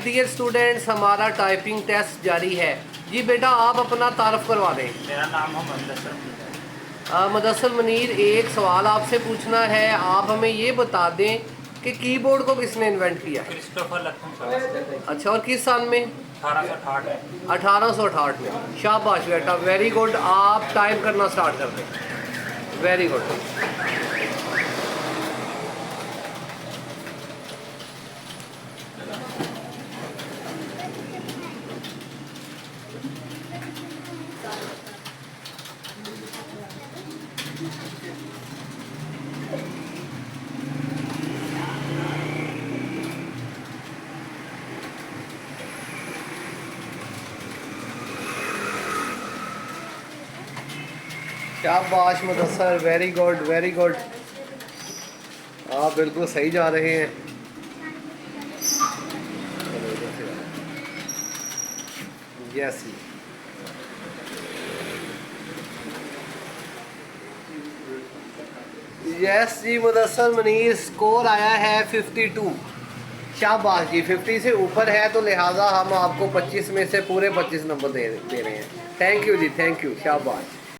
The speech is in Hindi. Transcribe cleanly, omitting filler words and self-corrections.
डियर स्टूडेंट्स, हमारा टाइपिंग टेस्ट जारी है। जी बेटा, आप अपना तारफ़ करवा दें। मेरा नाम है मुदस्सर मनीर, एक सवाल आपसे पूछना है। आप हमें ये बता दें कि कीबोर्ड को किसने इन्वेंट किया? Christopher Latham. अच्छा, और किस साल में? 1868 में। 1868 में। शाबाश बेटा, वेरी गुड। आप टाइप करना स्टार्ट कर दें। Very good. शाबाश Mudassar, very good very good. आप बिल्कुल सही जा रहे हैं। Yes yes ji Mudassar Munir, score आया है 52। शाबाश जी, 50 से ऊपर है तो लिहाजा हम आपको 25 में से पूरे 25 नंबर दे रहे हैं। Thank you ji, thank you, शाबाश।